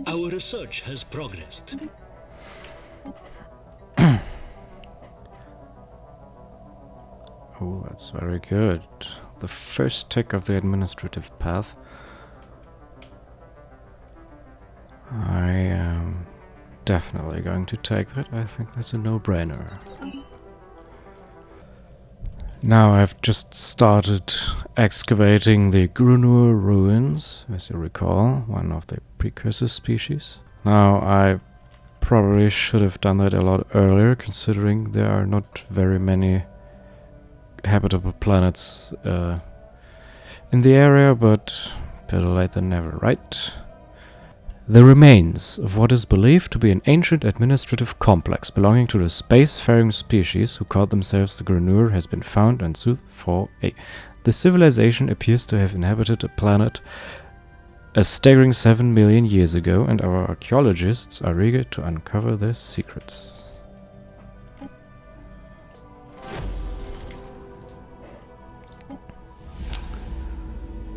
Our research has progressed. Oh, that's very good. The first tick of the administrative path. I am definitely going to take that. I think that's a no-brainer. Now I've just started excavating the Grunur ruins, as you recall, one of the precursor species. Now I probably should have done that a lot earlier, considering there are not very many habitable planets in the area, but better late than never, right? The remains of what is believed to be an ancient administrative complex belonging to the spacefaring species who called themselves the Grunur has been found on Sooth 4A. The civilization appears to have inhabited a planet a staggering 7 million years ago, and our archaeologists are eager to uncover their secrets.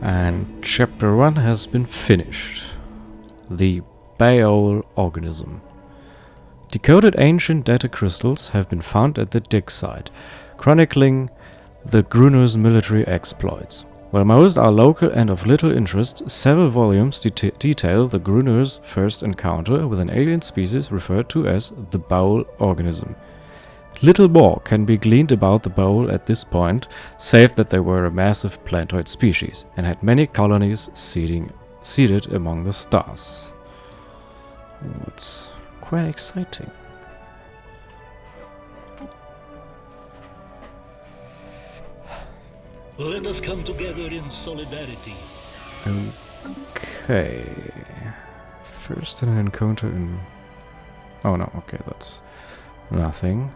And chapter 1 has been finished. The Baol organism. Decoded ancient data crystals have been found at the dig site, chronicling the Grunur's military exploits. While most are local and of little interest, several volumes detail the Grunur's first encounter with an alien species referred to as the Baol organism. Little more can be gleaned about the Baol at this point, save that they were a massive plantoid species and had many colonies seeded among the stars. It's quite exciting. Let us come together in solidarity. Okay. First an encounter in... Oh no, okay, that's nothing.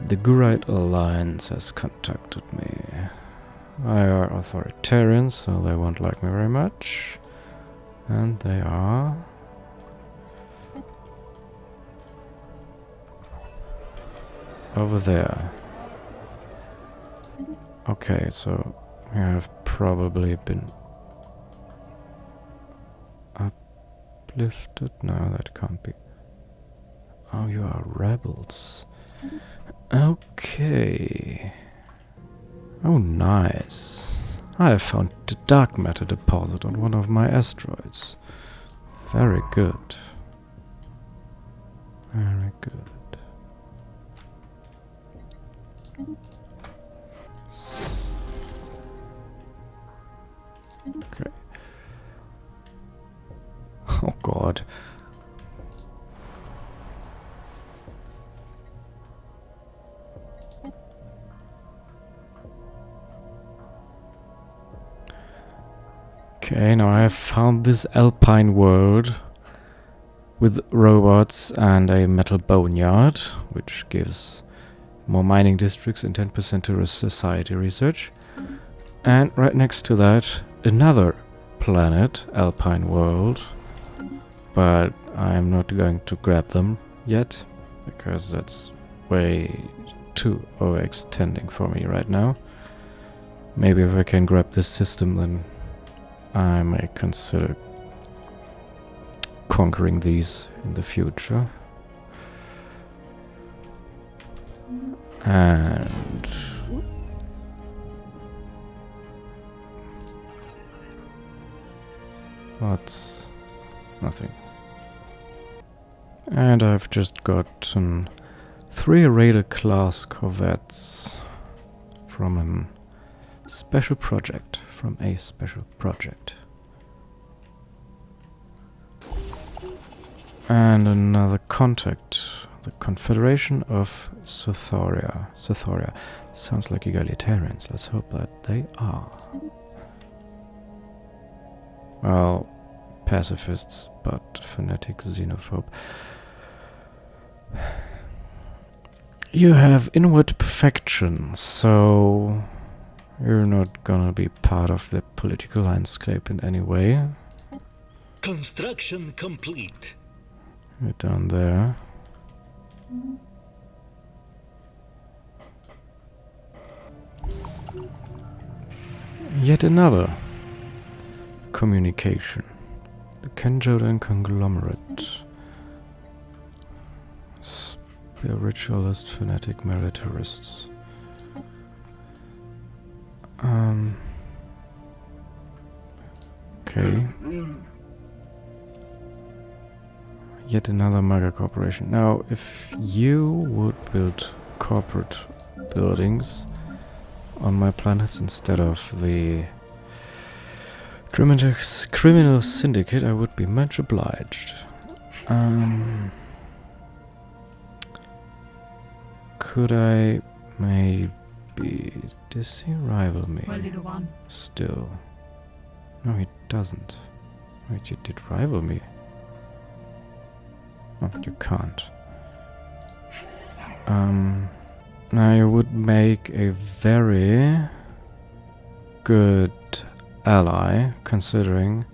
The Gurite Alliance has contacted me. They are authoritarians, so they won't like me very much. And they are... over there. Okay, so you have probably been uplifted. No, that can't be. Oh, you are rebels. Okay. Oh, nice. I have found the dark matter deposit on one of my asteroids. Very good. Very good. Okay. Oh god. Okay, now I have found this alpine world with robots and a metal boneyard, which gives more mining districts and 10% to society research. And right next to that, another planet, alpine world. But I'm not going to grab them yet, because that's way too overextending for me right now. Maybe if I can grab this system, then I may consider conquering these in the future. And that's nothing. And I've just gotten 3 Raider class corvettes from a special project. And another contact. The Confederation of Sothoria. Sothoria. Sounds like egalitarians. Let's hope that they are. Well, pacifists, but fanatic xenophobe. You have inward perfection, so you're not gonna be part of the political landscape in any way. Construction complete. You're down there. Yet another communication. The Kenjodan Conglomerate. Spiritualist Fanatic Militarists. Okay. Yet another mega corporation. Now, if you would build corporate buildings on my planets instead of the criminal syndicate, I would be much obliged. Could I maybe... Does he rival me? Still. No, he doesn't. Wait, you did rival me. Oh, you can't. Now you would make a very good ally, considering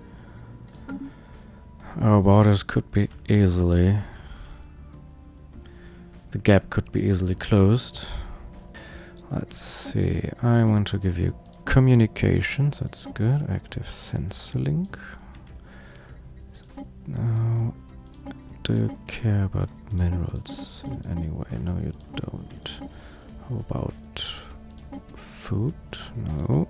our borders could be easily... The gap could be easily closed. Let's see, I want to give you communications, that's good. Active sensor link. Now, do you care about minerals anyway? No, you don't. How about food? No.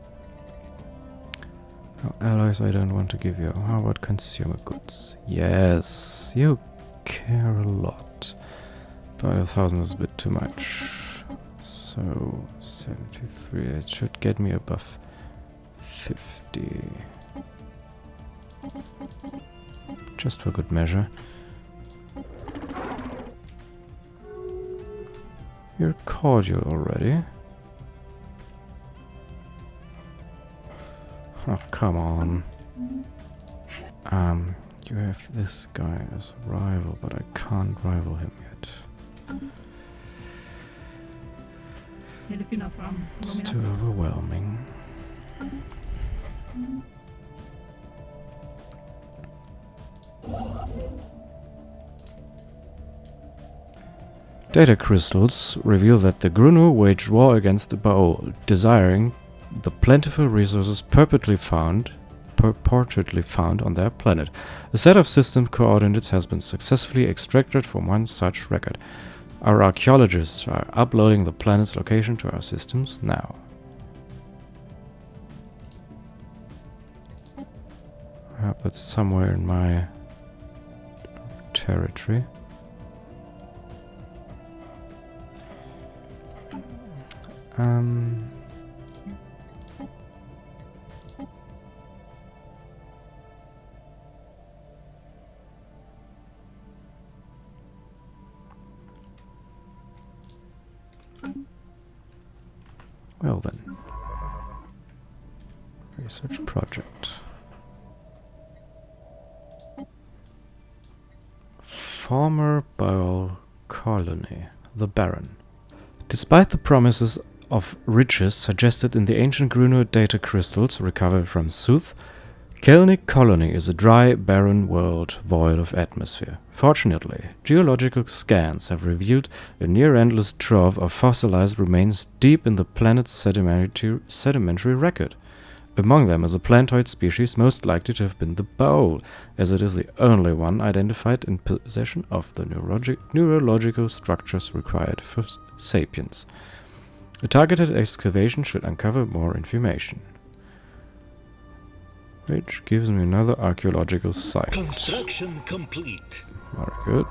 No, alloys I don't want to give you. How about consumer goods? Yes, you care a lot. But 1,000 is a bit too much. So, 73, it should get me above 50. Just for good measure. You're cordial already. Oh, come on. You have this guy as rival, but I can't rival him yet. It's too overwhelming. Data crystals reveal that the Grunu waged war against the Baol, desiring the plentiful resources purportedly found on their planet. A set of system coordinates has been successfully extracted from one such record. Our archaeologists are uploading the planet's location to our systems now. I hope that's somewhere in my territory. Well then, research project. Former Baol colony, the Baron. Despite the promises of riches suggested in the ancient Grunu data crystals recovered from Sooth, Kelnic colony is a dry, barren world void of atmosphere. Fortunately, geological scans have revealed a near-endless trove of fossilized remains deep in the planet's sedimentary record. Among them is a plantoid species most likely to have been the Baol, as it is the only one identified in possession of the neurological structures required for sapiens. A targeted excavation should uncover more information. Which gives me another archaeological site. Construction complete. Very good.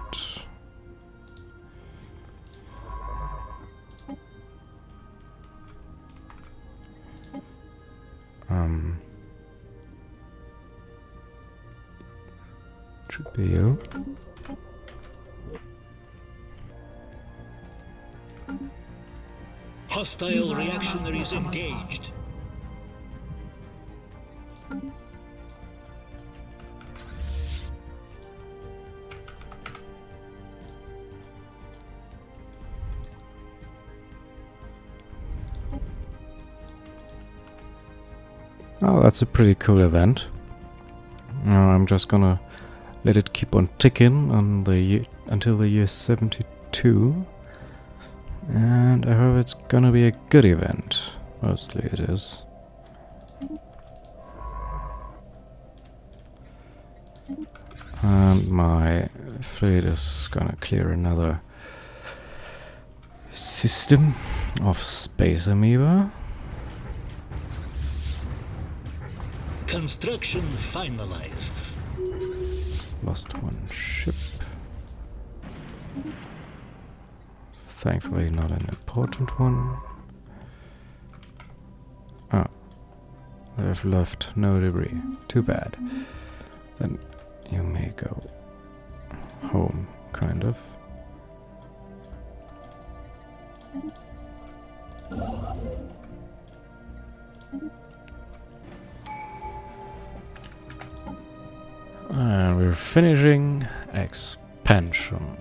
Should be you. Hostile reactionaries engaged. Oh, that's a pretty cool event. I'm just gonna let it keep on ticking on the until the year 72. And I hope it's gonna be a good event. Mostly it is. And my fleet is gonna clear another system of space amoeba. Construction finalized. Lost one ship. Thankfully not an important one. Oh. They've left no debris. Too bad. Then you may go home, kind of. And we're finishing expansion.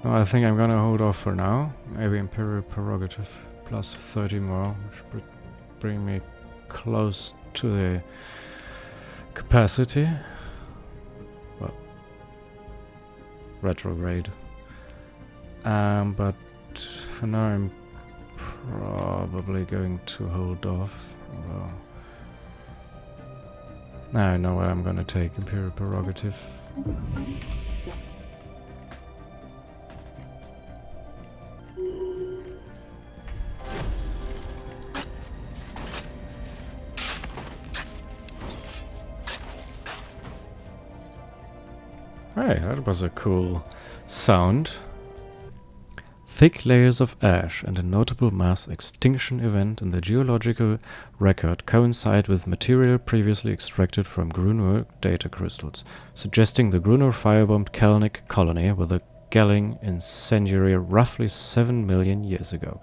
No, I think I'm gonna hold off for now. Maybe Imperial Prerogative plus 30 more, which would bring me close to the capacity. Well, retrograde. But for now I'm probably going to hold off. Although now I know what I'm gonna take. Imperial Prerogative. Hey, that was a cool sound. Thick layers of ash and a notable mass extinction event in the geological record coincide with material previously extracted from Grunur data crystals, suggesting the Grunur firebombed Cosmetic colony with a galling incendiary roughly 7 million years ago.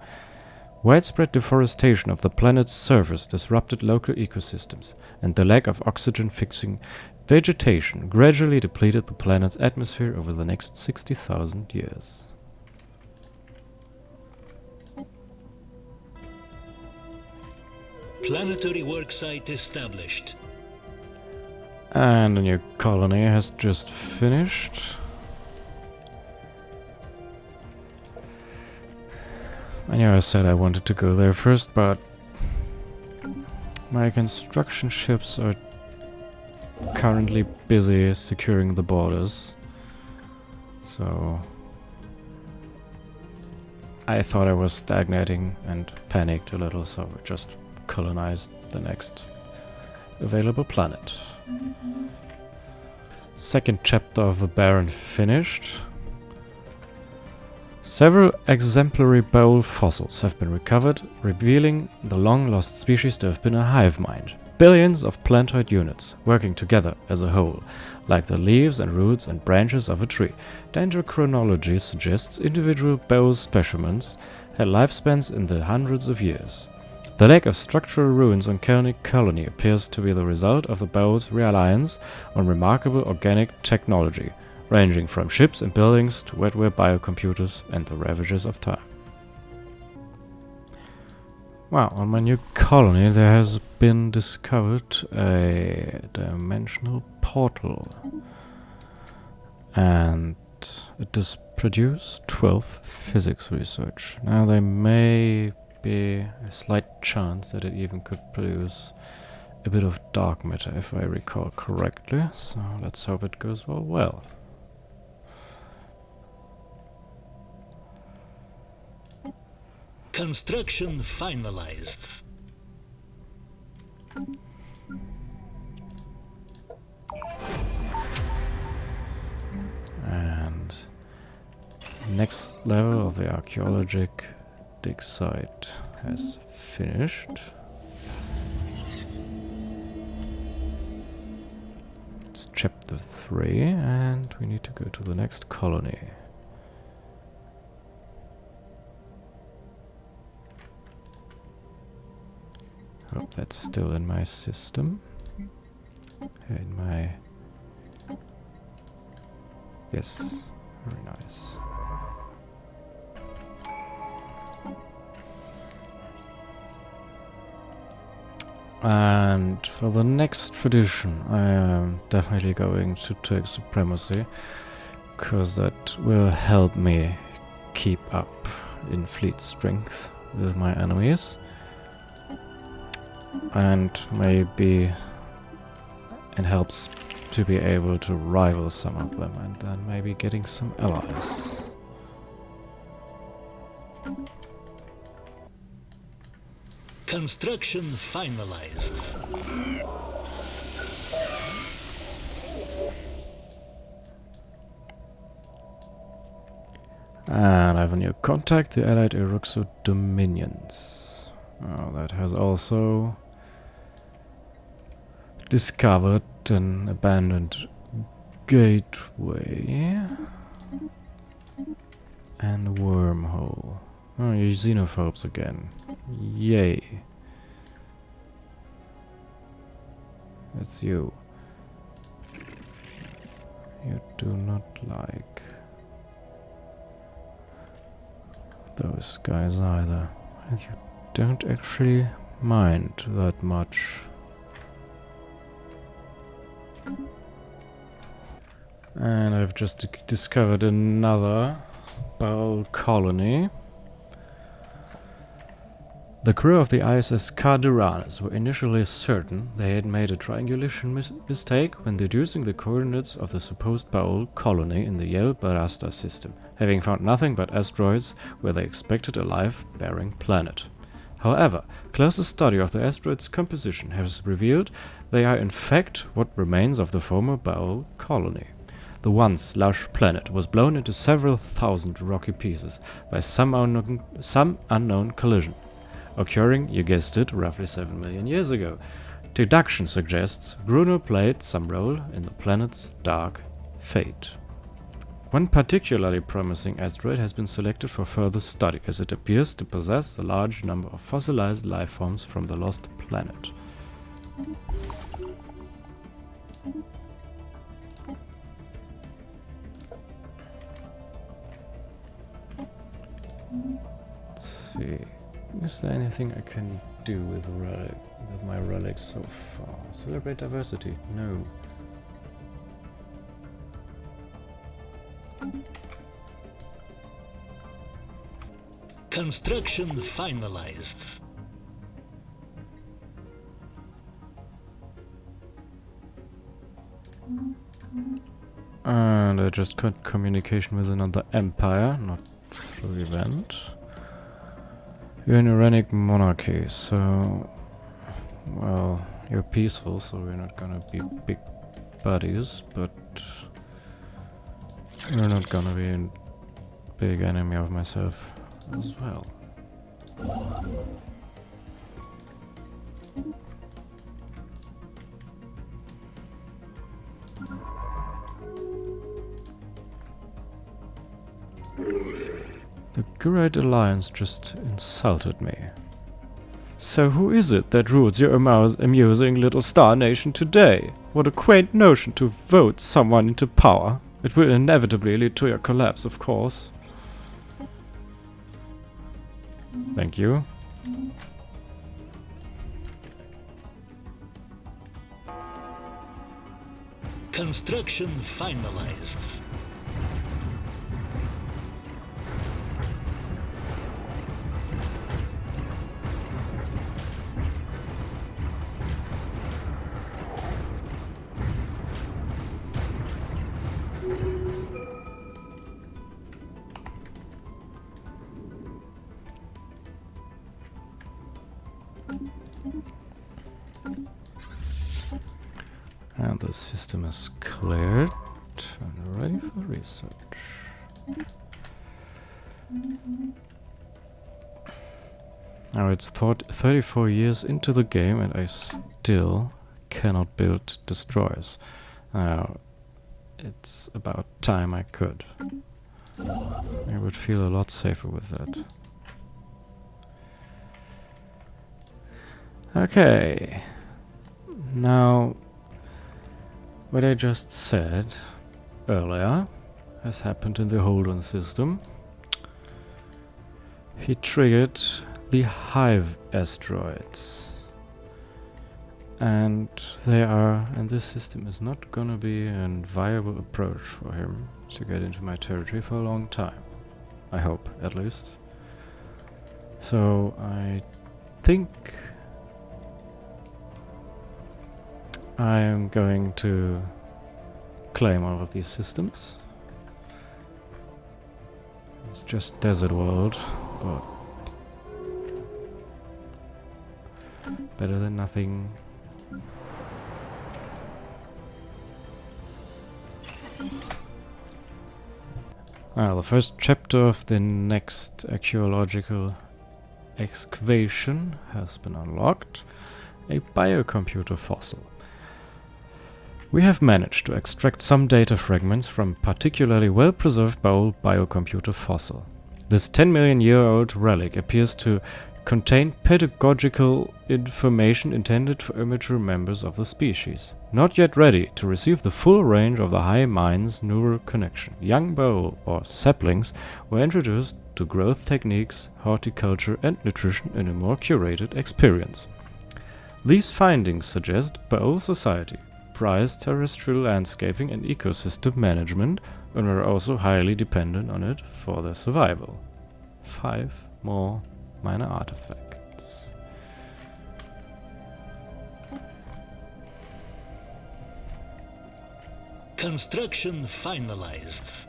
Widespread deforestation of the planet's surface disrupted local ecosystems, and the lack of oxygen-fixing vegetation gradually depleted the planet's atmosphere over the next 60,000 years. Planetary worksite established. And a new colony has just finished. I know I said I wanted to go there first, but my construction ships are currently busy securing the borders. So I thought I was stagnating and panicked a little, so I just colonized the next available planet. Second chapter of the Baron finished. Several exemplary bowl fossils have been recovered, revealing the long-lost species to have been a hive mind. Billions of plantoid units, working together as a whole, like the leaves and roots and branches of a tree. Dendrochronology suggests individual bowl specimens had lifespans in the hundreds of years. The lack of structural ruins on Cosmetic colony appears to be the result of the bowl's reliance on remarkable organic technology, ranging from ships and buildings to wetware biocomputers and the ravages of time. Wow, on my new colony there has been discovered a dimensional portal. And it does produce 12 physics research. Now there may be a slight chance that it even could produce a bit of dark matter if I recall correctly, so let's hope it goes well. Construction finalized. And next level of the archaeologic dig site has finished. It's chapter 3 and we need to go to the next colony. Hope that's still in my system. In my... Yes, very nice. And for the next tradition, I am definitely going to take supremacy, because that will help me keep up in fleet strength with my enemies. And maybe it helps to be able to rival some of them, and then maybe getting some allies. Construction finalized. And I have a new contact, the Allied Eruxo Dominions. Oh, that has also discovered an abandoned gateway and a wormhole. Oh, you xenophobes again. Yay. It's you. You do not like those guys either. And you don't actually mind that much. And I've just discovered another Baul colony. The crew of the ISS Carduranus were initially certain they had made a triangulation mistake when deducing the coordinates of the supposed Baul colony in the Yel Barasta system, having found nothing but asteroids where they expected a life-bearing planet. However, closer study of the asteroid's composition has revealed they are in fact what remains of the former Baul colony. The once lush planet was blown into several thousand rocky pieces by some unknown collision, occurring, you guessed it, roughly 7 million years ago. Deduction suggests Bruno played some role in the planet's dark fate. One particularly promising asteroid has been selected for further study, as it appears to possess a large number of fossilized life forms from the lost planet. Let's see. Is there anything I can do with my relics so far? Celebrate diversity? No. Construction finalized. And I just got communication with another empire, not through event. You're an Iranic monarchy, so... well, you're peaceful, so we're not gonna be big buddies, but... you're not gonna be a big enemy of myself as well. The Great Alliance just insulted me. So who is it that rules your amusing little star nation today? What a quaint notion to vote someone into power. It will inevitably lead to your collapse, of course. Thank you. Construction finalized. And the system is cleared and ready for research. Now it's 34 years into the game and I still cannot build destroyers. Now it's about time I could. I would feel a lot safer with that. Okay. Now, what I just said earlier has happened in the Holden system. He triggered the Hive asteroids. And this system is not gonna be a viable approach for him to get into my territory for a long time. I hope, at least. So I think I am going to claim all of these systems. It's just desert world, but better than nothing. Well, the first chapter of the next archaeological excavation has been unlocked. A biocomputer fossil. We have managed to extract some data fragments from particularly well-preserved Baul biocomputer fossil. This 10 million year old relic appears to contain pedagogical information intended for immature members of the species, not yet ready to receive the full range of the high mind's neural connection. Young Baul, or saplings, were introduced to growth techniques, horticulture and nutrition in a more curated experience. These findings suggest Baul society prized terrestrial landscaping and ecosystem management and were also highly dependent on it for their survival. 5 more minor artifacts. Construction finalized.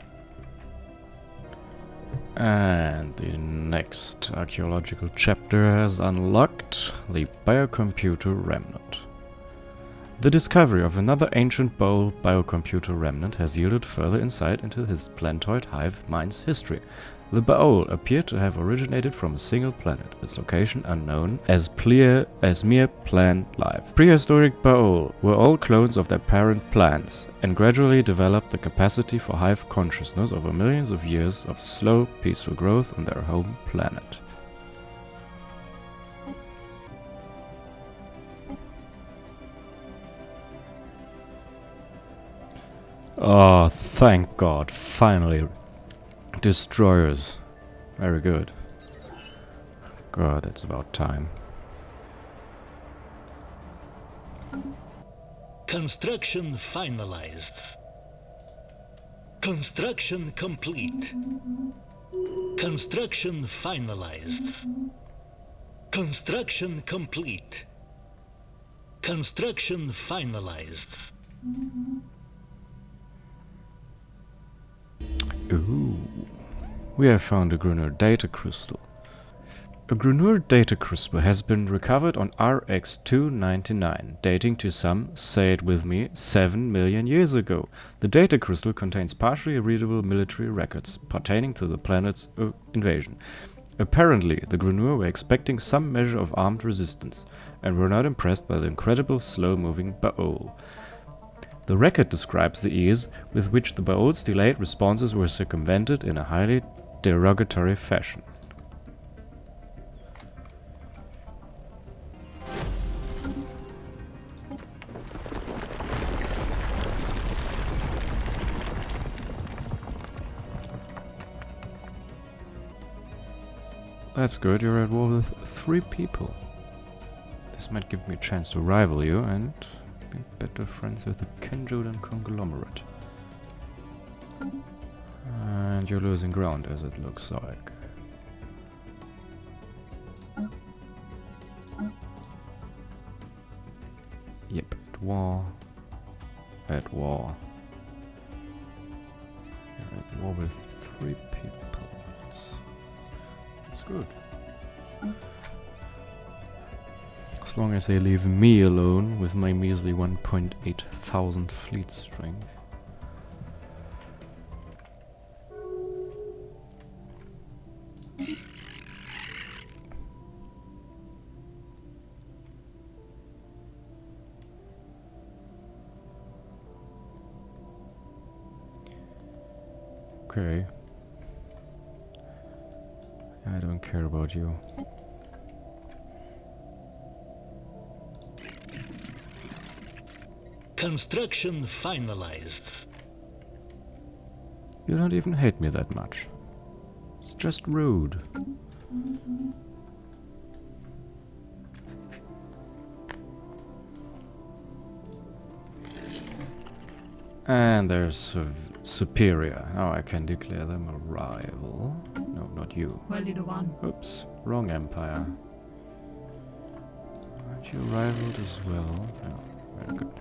And the next archaeological chapter has unlocked the biocomputer remnant. The discovery of another ancient Baul biocomputer remnant has yielded further insight into his planetoid hive mind's history. The Baul appear to have originated from a single planet, its location unknown, as mere plant life. Prehistoric Baul were all clones of their parent plants, and gradually developed the capacity for hive consciousness over millions of years of slow, peaceful growth on their home planet. Oh, thank God, finally. Destroyers. Very good. God, it's about time. Construction finalized. Construction complete. Construction finalized. Construction complete. Construction finalized. Ooh. We have found a Grunur data crystal. A Grunur data crystal has been recovered on RX-299, dating to some, say it with me, 7 million years ago. The data crystal contains partially readable military records pertaining to the planet's invasion. Apparently, the Grunur were expecting some measure of armed resistance, and were not impressed by the incredible slow-moving Baul. The record describes the ease with which the Baul's delayed responses were circumvented in a highly derogatory fashion. That's good, you're at war with 3 people. This might give me a chance to rival you and be better friends with the Kenjodan conglomerate. And you're losing ground, as it looks like. Yep, at war. At war. You're at war with 3 people. That's good. As long as they leave me alone with my measly 1.8 thousand fleet strength. Okay. I don't care about you. Construction finalized. You don't even hate me that much. It's just rude. And there's Superior. Now I can declare them a rival. No, not you. Oops, wrong empire. Aren't you rivaled as well? No, very good.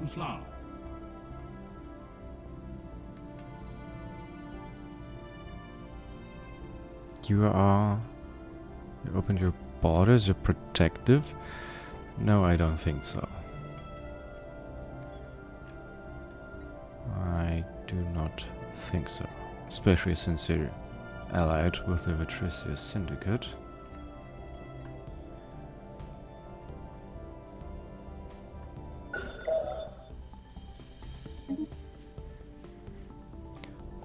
Slav. You opened your borders, you're protective? No, I don't think so. I do not think so. Especially since you're allied with the Vitricious Syndicate.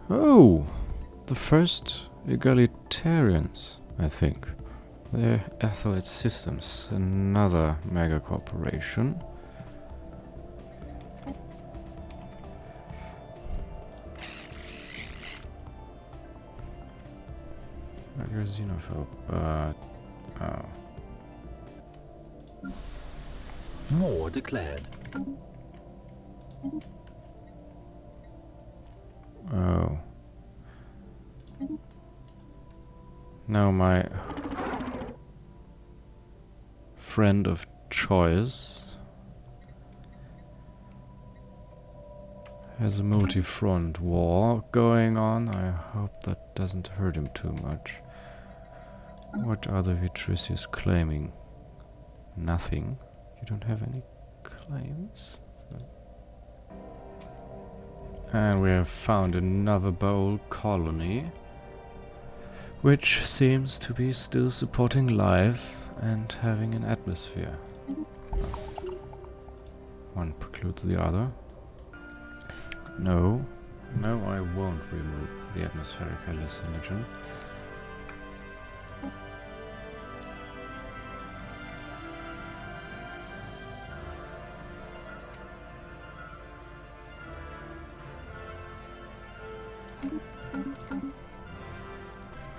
Oh! The first Egalitarians, I think. They're Athlete Systems, another mega corporation. You're a xenophobe, but... oh. War declared. Oh. Now my friend of choice has a multi-front war going on. I hope that doesn't hurt him too much. What are the Vitricious claiming? Nothing. You don't have any claims? And we have found another bowl colony, which seems to be still supporting life and having an atmosphere. One precludes the other. No. No, I won't remove the atmospheric hallucinogen.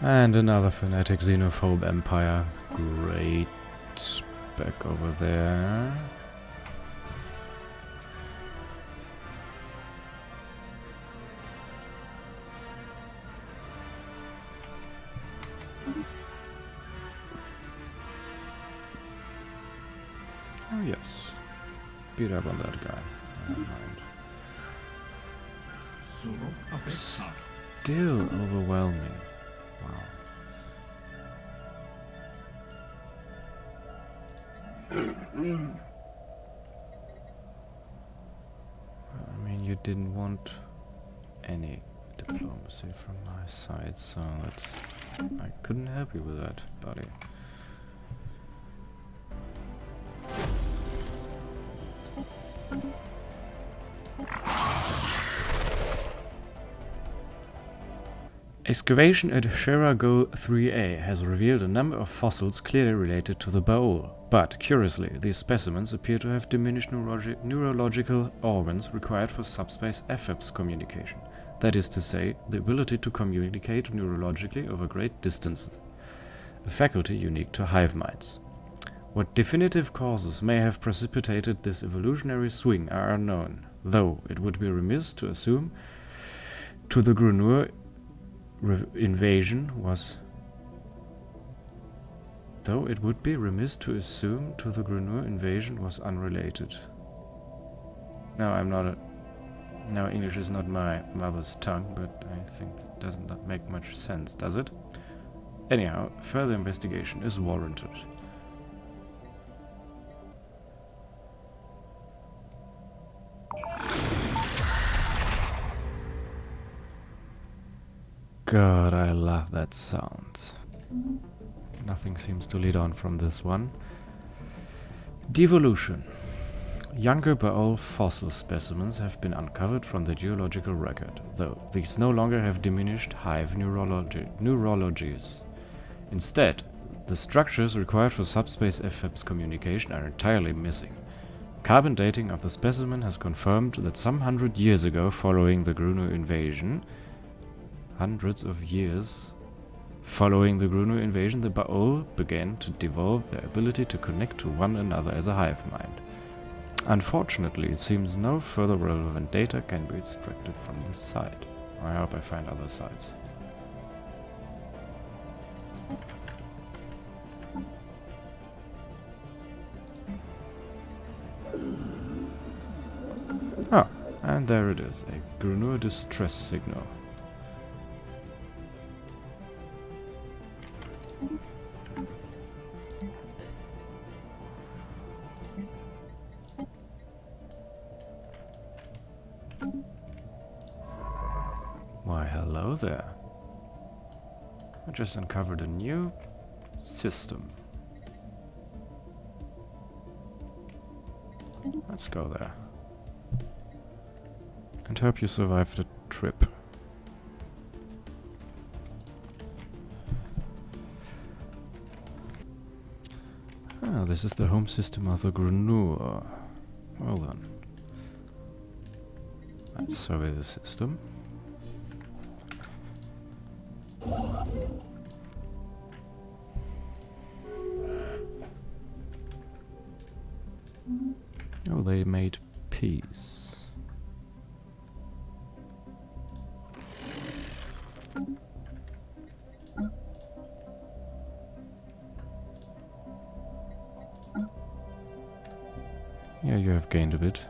And another fanatic xenophobe empire. Great. Back over there. Oh yes. Beat up on that guy. Never mind. Still overwhelming. Wow. I mean, you didn't want any diplomacy from my side, so that's... I couldn't help you with that, buddy. Excavation at Sherago 3A has revealed a number of fossils clearly related to the Baul, but curiously, these specimens appear to have diminished neurological organs required for subspace FFs communication. That is to say, the ability to communicate neurologically over great distances, a faculty unique to hive minds. What definitive causes may have precipitated this evolutionary swing are unknown, though it would be remiss to assume to the Grunur invasion was unrelated. Now English is not my mother's tongue, but I think that doesn't make much sense, does it? Anyhow, further investigation is warranted. God, I love that sound. Nothing seems to lead on from this one. Devolution. Younger Baul fossil specimens have been uncovered from the geological record, though these no longer have diminished hive neurologies. Instead, the structures required for subspace FFs communication are entirely missing. Carbon dating of the specimen has confirmed that some 100 years ago, following the Grunur invasion, hundreds of years following the Grunur invasion, the Baul began to devolve their ability to connect to one another as a hive mind. Unfortunately, it seems no further relevant data can be extracted from this site. I hope I find other sites. And there it is, a Grunur distress signal. Why, hello there. I just uncovered a new system. Let's go there. And hope you survived the trip. Ah, this is the home system of the Grunur. Well then. Let's survey the system. Oh, they made peace. Yeah, you have gained a bit.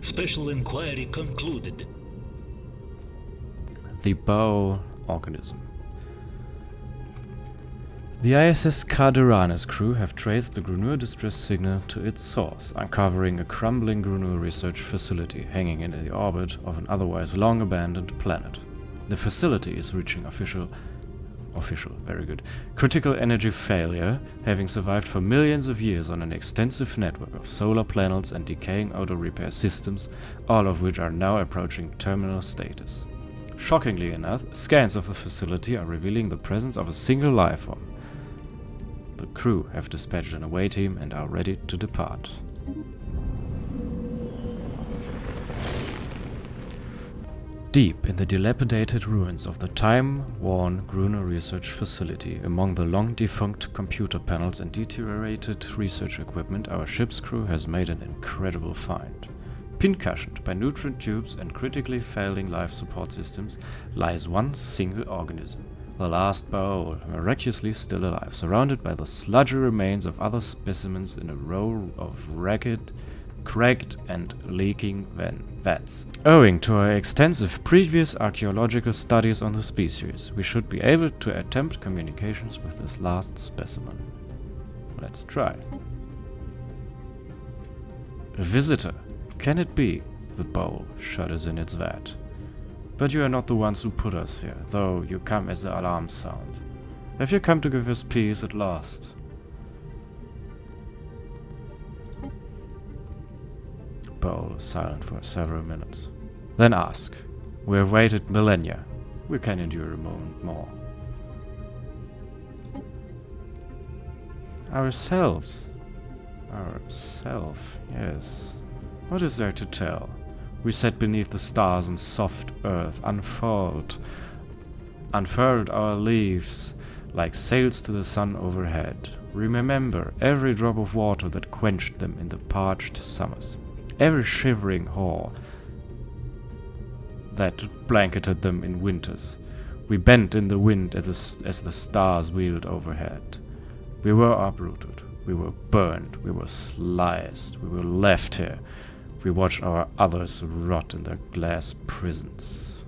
Special inquiry concluded. The Bow organism. The ISS Carderanus crew have traced the Grunur distress signal to its source, uncovering a crumbling Grunur research facility hanging in the orbit of an otherwise long-abandoned planet. The facility is reaching very good, critical energy failure, having survived for millions of years on an extensive network of solar panels and decaying auto repair systems, all of which are now approaching terminal status. Shockingly enough, scans of the facility are revealing the presence of a single life form. The crew have dispatched an away team and are ready to depart. Deep in the dilapidated ruins of the time-worn Grunur research facility, among the long-defunct computer panels and deteriorated research equipment, our ship's crew has made an incredible find. Pincushioned by nutrient tubes and critically failing life support systems lies one single organism. The last Baol, miraculously still alive, surrounded by the sludgy remains of other specimens in a row of ragged, cracked and leaking vats. Owing to our extensive previous archaeological studies on the species, we should be able to attempt communications with this last specimen. Let's try. A visitor. Can it be? The bowl shudders in its vat. But you are not the ones who put us here, though you come as the alarm sound. Have you come to give us peace at last? Bowl silent for several minutes. Then ask. We have waited millennia. We can endure a moment more. Ourselves, yes. What is there to tell? We sat beneath the stars on soft earth, unfurled our leaves like sails to the sun overhead. Remember every drop of water that quenched them in the parched summers, every shivering haw that blanketed them in winters. We bent in the wind as the stars wheeled overhead. We were uprooted, we were burned, we were sliced, we were left here. We watched our others rot in their glass prisons.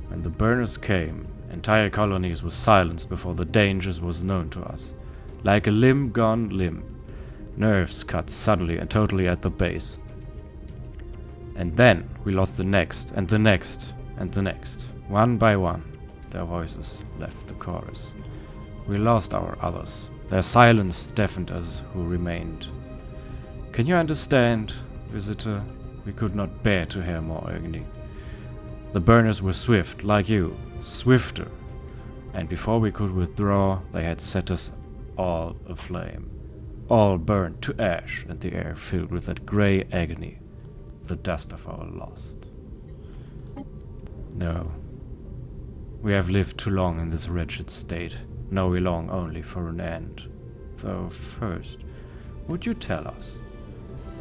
When the burners came, entire colonies were silenced before the dangers was known to us. Like a limb gone limb. Nerves cut suddenly and totally at the base. And then we lost the next, and the next, and the next. One by one, their voices left the chorus. We lost our others. Their silence deafened us who remained. Can you understand, visitor? We could not bear to hear more agony. The burners were swift, like you, swifter. And before we could withdraw, they had set us all aflame. All burned to ash, and the air filled with that grey agony, the dust of our lost. No. We have lived too long in this wretched state. Now we long only for an end. Though first, would you tell us?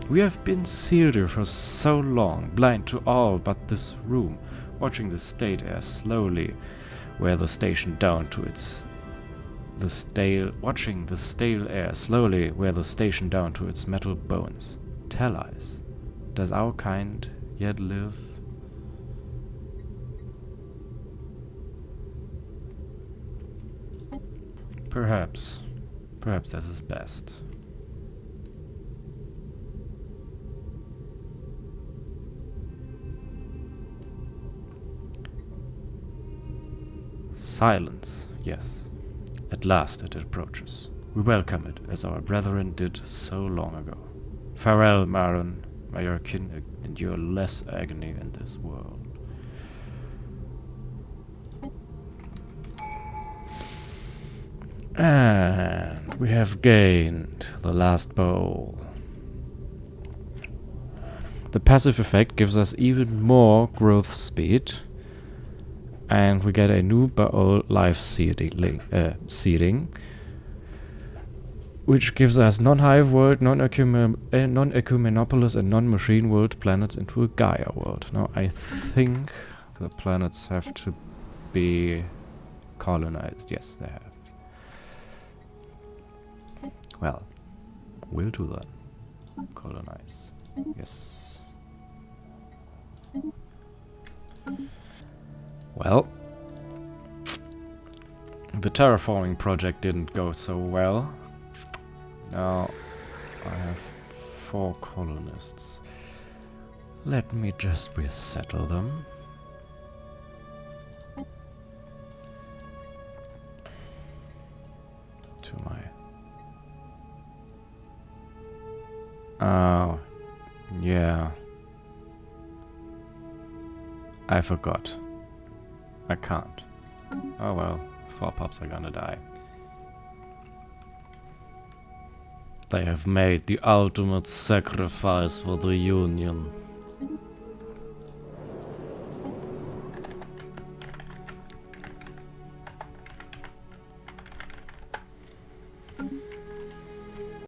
We have been sealed here for so long, blind to all but this room, watching the state air slowly wear the station down to its watching the stale air slowly wear the station down to its metal bones. Tell us, does our kind yet live? Perhaps that is best. Silence, yes. At last it approaches. We welcome it, as our brethren did so long ago. Farewell, Maron. May your kin endure less agony in this world. And we have gained the last bowl. The passive effect gives us even more growth speed. And we get a new bowl life seeding, which gives us non-hive world, non-ecumenopolis and non-machine world planets into a Gaia world. Now I think the planets have to be colonized. Yes, they have. Well, we'll do that. Colonize. Yes. Well, the terraforming project didn't go so well. Now I have 4 colonists. Let me just resettle them. To my... Oh, yeah. I forgot. I can't. Oh well, 4 pups are gonna die. They have made the ultimate sacrifice for the Union.